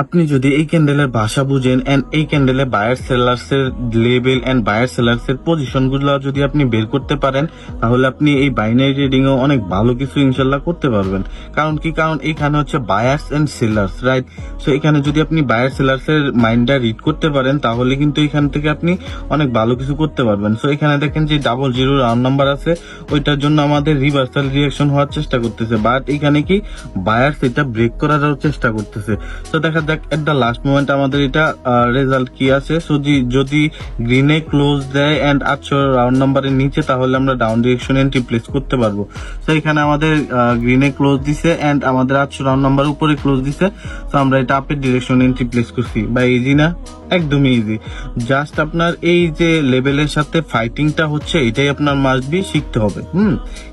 আপনি যদি এই ক্যান্ডেলের ভাষা বুঝেন এন্ড এই ক্যান্ডেলে বায়ার সেলার্স এর লেভেল এন্ড বায়ার সেলার্স এর পজিশন গুলো যদি আপনি বের করতে পারেন, তাহলে আপনি এই বাইনারি ট্রেডিং এ অনেক ভালো কিছু ইনশাল্লাহ করতে পারবেন। কারণ এখানে হচ্ছে buyers and sellers, right? So এখানে যদি আপনি বায়ার সেলার্স এর মাইন্ডটা রিড করতে পারেন, তাহলে কিন্তু এখান থেকে আপনি অনেক ভালো কিছু করতে পারবেন। সো এখানে দেখেন যে 00 রাউন্ড নাম্বার আছে, ওইটার জন্য আমাদের রিভার্সাল রিঅ্যাকশন হওয়ার চেষ্টা করতেছে, বাট এখানে কি বায়ার্স এটা ব্রেক করার চেষ্টা করতেছে। তো দেখা যাক এট দ্য লাস্ট মোমেন্ট আমাদের এটা রেজাল্ট কি আছে। সো যদি গ্রিনে ক্লোজ দেয় এন্ড 800 রাউন্ড নাম্বারের নিচে, তাহলে আমরা ডাউন ডিরেকশন এন্ট্রি প্লেস করতে পারবো। তো এখানে আমাদের গ্রিনে ক্লোজ দিছে এন্ড আমাদের 800 রাউন্ড নাম্বার উপরে ক্লোজ দিছে। তো আমরা এটা আপের ডিরেকশন এন্ট্রি প্লেস করছি। বা ইজি না? একদমই ইজি। জাস্ট আপনার এই যে লেভেলের সাথে ফাইটিংটা হচ্ছে, এটাই আপনার মাস্ট বি শিখতে হবে।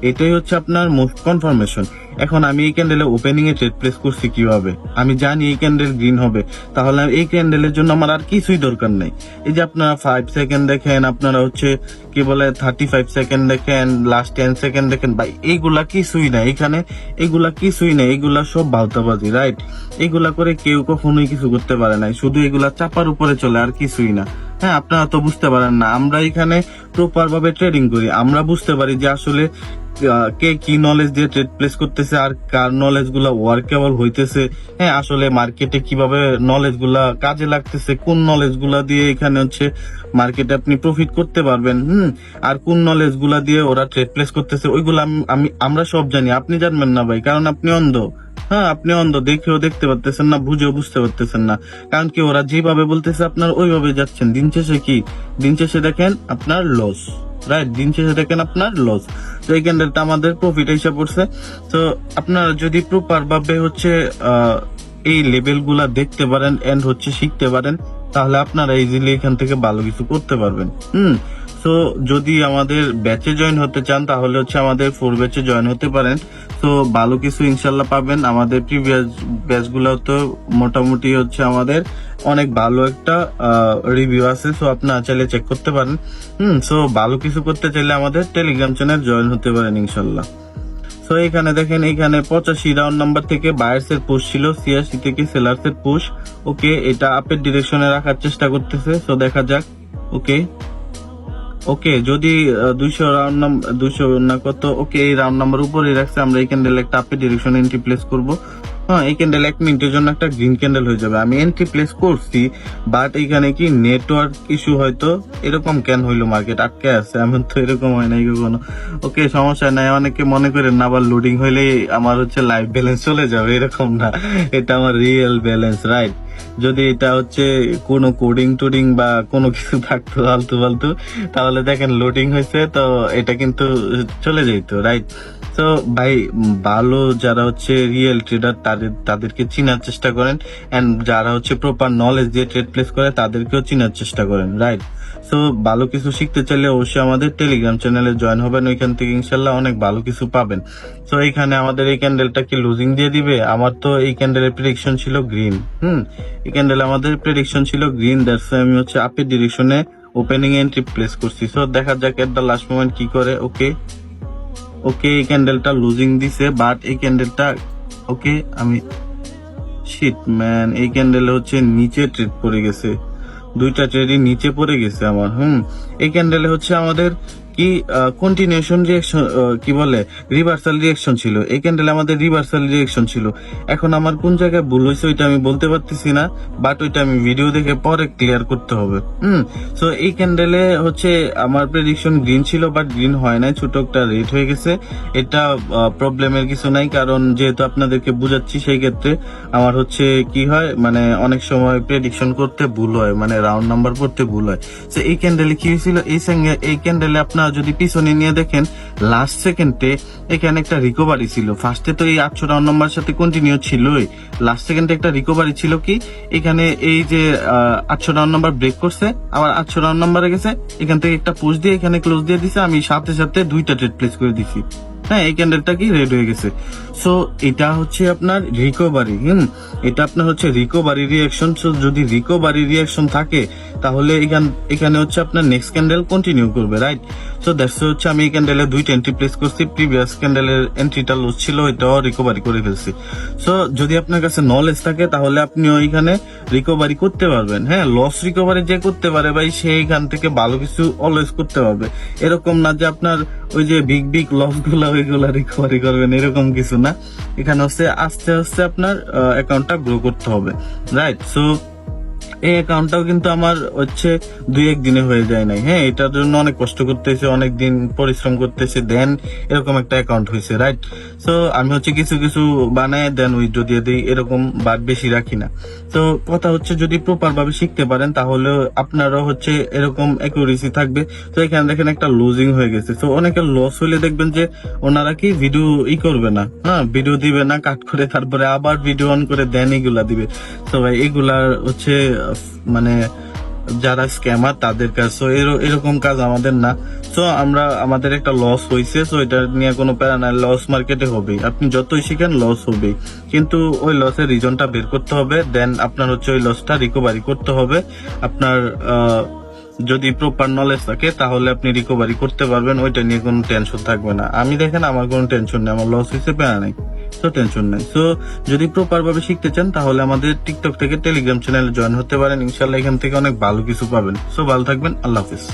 এটাই হচ্ছে আপনার মোস্ট কনফার্মেশন। এখন আমি এই ক্যান্ডেলে ওপেনিং এ ট্রেড প্লেস করছি কিভাবে? আমি জানি এই ক্যান্ডেল গ্রিন হবে, তাহলে এই ক্যান্ডেলের জন্য আমার আর কিছুই দরকার নাই। এই যে আপনারা 5 সেকেন্ড দেখেন, আপনারা হচ্ছে কি বলে 35 সেকেন্ড দেখেন, লাস্ট 10 সেকেন্ড দেখেন, ভাই এইগুলা কিছুই না এখানে, এইগুলা কিছুই না, এইগুলা সব বালতাবাজি, রাইট? এইগুলা করে কেউ কখনোই কিছু করতে পারে নাই, শুধু এগুলা চাপার উপরে চলে, আর কিছুই না। হ্যাঁ, আপনারা তো বুঝতে পারেন না, আমরা এখানে প্রপার ভাবে ট্রেডিং করি, আমরা বুঝতে পারি যে আসলে কে কি নলেজ দিয়ে ট্রেড প্লেস করতেছে আর কার নলেজ গুলা ওয়ার্কেবল হইতেছে। হ্যাঁ, আসলে মার্কেটে কিভাবে নলেজ গুলা কাজে লাগতেছে, কোন নলেজ গুলা দিয়ে এখানে হচ্ছে মার্কেটে আপনি প্রফিট করতে পারবেন, আর কোন নলেজ গুলা দিয়ে ওরা ট্রেড প্লেস করতেছে, ওইগুলা আমরা সব জানি। আপনি জানবেন না ভাই, কারণ আপনি অন্ধ। হ্যাঁ, আপনি অন্ধ, দেখেও দেখতে পারতেছেন না, বুঝেও বুঝতে পারতেছেন না। কারণ কি, ওরা যেভাবে বলতেছে আপনার ওইভাবে যাচ্ছেন। দিন শেষে দেখেন আপনার লস, রাইট? দিন শেষে দেখেন আপনার লস। তো এই ক্যান্ডেলটা আমাদের প্রফিট হিসাব পড়ছে। তো আপনারা যদি প্রপার ভাবে হচ্ছে এই লেভেল গুলা দেখতে পারেন এন্ড হচ্ছে শিখতে পারেন, তাহলে আপনারা ইজিলি এখান থেকে ভালো কিছু করতে পারবেন। সো যদি আমাদের ব্যাচে জয়েন হতে চান, তাহলে হচ্ছে আমাদের 4 ব্যাচে জয়েন হতে পারেন। তো ভালো কিছু ইনশাল্লাহ পাবেন। আমাদের প্রিভিয়াস ব্যাচ গুলো তো মোটামুটি হচ্ছে আমাদের অনেক ভালো একটা রিভিউ আছে, সো আপনারা চাইলে চেক করতে পারেন। সো ভালো কিছু করতে চাইলে আমাদের টেলিগ্রাম চ্যানেল জয়েন হতে পারেন ইনশাল্লাহ। তো এখানে দেখেন, এখানে 85 রাউন্ড নাম্বার থেকে বায়ার্স এর পুশ ছিল, 86 থেকে সেলার্স এর পুশ। ওকে, এটা আপের ডিরেকশনে রাখার চেষ্টা করতেছে। সো দেখা যাক। ওকে, যদি 200 রাউন্ড নাম্বার, 200 না কত, ওকে এই রাউন্ড নাম্বার উপরে রাখছে, আমরা এই ক্যান্ডেল একটা আপের ডিরেকশন এন্ট্রি প্লেস করবো। হ্যাঁ, এই ক্যান্ডেল 1 মিনিটের জন্য একটা গ্রিন ক্যান্ডেল হয়ে যাবে। আমি এন্ট্রি প্লেস করছি, বাট এখানে কি নেটওয়ার্ক ইস্যু, হয়তো এরকম কেন হইলো, মার্কেট আটকে আছে, এমন তো এরকম হয় নাই কখনো। ওকে, সমস্যা নাই। অনেকে মনে করেন না আবার লোডিং হইলে আমার হচ্ছে লাইভ ব্যালেন্স চলে যাবে, এরকম না, এটা আমার রিয়েল ব্যালেন্স, রাইট? যদি এটা হচ্ছে কোনো কোডিং টোডিং বা কোনো কিছু থাকতো ফালতু, তাহলে দেখেন লোডিং হয়েছে, তো এটা কিন্তু চলে যেত, রাইট? তো ভাই, ভালো যারা হচ্ছে রিয়েল ট্রেডার, তাদেরকে চিনার চেষ্টা করেন, এন্ড যারা হচ্ছে প্রপার নলেজ দিয়ে ট্রেড প্লেস করে, তাদেরকেও চিনার চেষ্টা করেন, রাইট? সো ভালো কিছু শিখতে চাইলে অবশ্যই আমাদের টেলিগ্রাম চ্যানেলে জয়েন হবেন, ওইখান থেকে ইনশাল্লাহ অনেক ভালো কিছু পাবেন। তো এইখানে আমাদের এই ক্যান্ডেলটা কি লুজিং দিয়ে দিবে? আমার তো এই ক্যান্ডেলের প্রেডিকশন ছিল গ্রিন। এই ক্যান্ডেল আমাদের প্রেডিকশন ছিল গ্রিন, দ্যাটস আমি হচ্ছে আপের ডিরেকশনে ওপেনিং এন্ট্রি প্লেস করছি। সো দেখা যাক এট দ্য লাস্ট মোমেন্ট কি করে। ওকে, এই ক্যান্ডেলটা লুজিং দিছে, বাট এই ক্যান্ডেলটা আমি শিট ম্যান, এই ক্যান্ডেলে হচ্ছে নিচে ট্রেড পড়ে গেছে, 2টা ট্রেডই নিচে পড়ে গেছে আমার। এই ক্যান্ডেলে হচ্ছে আমাদের কি কন্টিনিউশন রিঅ্যাকশন, কি বলে রিভার্সাল রিঅ্যাকশন ছিল। এই ক্যান্ডেলে আমাদের রিভার্সাল রিঅ্যাকশন ছিল। এখন আমার কোন জায়গায় ভুল হয়েছে ওইটা আমি বলতে পারতেছি না, বাট ওইটা আমি ভিডিও দেখে পরে ক্লিয়ার করতে হবে। সো এই ক্যান্ডেলে হচ্ছে আমার প্রেডিকশন গ্রিন ছিল, বাট গ্রিন হয় নাই, ছোট একটা রেড হয়ে গেছে। এটা প্রবলেমের কিছু নাই, কারণ যেহেতু আপনাদেরকে বুঝাচ্ছি, সেই ক্ষেত্রে আমার হচ্ছে কি হয়, মানে অনেক সময় প্রেডিকশন করতে ভুল হয়, মানে রাউন্ড নাম্বার পড়তে ভুল হয়। তো এই ক্যান্ডেলে কি হয়েছিল, এই ক্যান্ডেলে আপনারা যদি পিছনে নিয়ে দেখেন, লাস্ট সেকেন্ডে এখানে একটা রিকভারি ছিল। ফার্স্টে তো এই 800 রাউন্ড নাম্বার সাথে কন্টিনিউ ছিলই, লাস্ট সেকেন্ডে একটা রিকভারি ছিল। কি এখানে এই যে 800 রাউন্ড নাম্বার ব্রেক করছে, আবার 800 রাউন্ড নাম্বারে গেছে, এখান থেকে একটা পুশ দিয়ে এখানে ক্লোজ দিয়ে দিছে। আমি সাথে সাথে 2টা ট্রেড প্লেস করে দিছি। হ্যাঁ এই ক্যান্ডেলটা কি রেড হয়ে গেছে। সো এটা হচ্ছে আপনার রিকভারি। এটা আপনার হচ্ছে রিকভারি রিয়াকশন। সো যদি রিকভারি রিয়াকশন থাকে তাহলে এখানে হচ্ছে আপনার নেক্সট ক্যান্ডেল কন্টিনিউ করবে, রাইট? সো দ্যাটস হচ্ছে আমি এই ক্যান্ডেলে 2টা এন্ট্রি প্লেস করছি। প্রিভিয়াস ক্যান্ডেলের এন্ট্রিটা লস ছিল, এটাও রিকভারি করে ফেলছি। সো যদি আপনার কাছে নলেজ থাকে তাহলে আপনি ওইখানে রিকভারি করতে পারবেন। হ্যাঁ, লস রিকভারি যে করতে পারে ভাই সেইখান থেকে ভালো কিছু অলওয়েজ করতে পারবে। এরকম না যে আপনার ওই যে বিগ বিগ লস গুলা ওইগুলা রিকভারি করবেন, এরকম কিছু না। এখানে হচ্ছে আস্তে আস্তে আপনার অ্যাকাউন্টটা গ্রো করতে হবে, রাইট? সো এই অ্যাকাউন্টটাও কিন্তু আমার হচ্ছে 2-1 দিনে হয়ে যায় নাই। হ্যাঁ, এটার জন্য অনেক কষ্ট করতেছে, অনেক দিন পরিশ্রম করতেছে, দেন এরকম একটা অ্যাকাউন্ট হয়েছে, রাইট? সো আমি হচ্ছে কিছু কিছু বানায় দেন উইথড্র দিয়ে দিই, এরকম বাদ বেশি রাখি না। তো কথা হচ্ছে যদি প্রপার ভাবে শিখতে পারেন তাহলে আপনারও হচ্ছে এরকম অ্যাকুরেসি থাকবে। তো এখানে দেখেন একটা লুজিং হয়ে গেছে। তো অনেকের লস হইলে দেখবেন যে ওনারা কি ভিডিও করবে না, হ্যাঁ ভিডিও দিবে না, কাট করে তারপরে আবার ভিডিও অন করে দেন এগুলা দিবে। তো ভাই এগুলার হচ্ছে মানে যারা স্ক্যামার তাদের কাজ। তো এরকম কাজ আমাদের না। তো আমাদের একটা লস হয়েছে, তো এটা নিয়ে কোনো প্যারা নাই, লস মার্কেটে হবেই, আপনি যতই শিখেন লস হবেই, কিন্তু ওই লসের রিজনটা বের করতে হবে, দেন আপনার হচ্ছে ওই লসটা রিকভারি করতে হবে। আপনার যদি প্রপার নলেজ থাকে তাহলে আপনি রিকভারি করতে পারবেন, ওইটা নিয়ে কোনো টেনশন থাকবে না। আমি দেখেন আমার কোনো টেনশন নেই, আমার লস হয়েছে প্যারা নাই, তো টেনশন নাই। সো যদি প্রপার ভাবে শিখতে চান তাহলে আমাদের টিকটক থেকে টেলিগ্রাম চ্যানেলে জয়েন হতে পারেন। ইনশাল্লাহ এখান থেকে অনেক ভালো কিছু পাবেন। সো ভালো থাকবেন, আল্লাহ হাফিজ।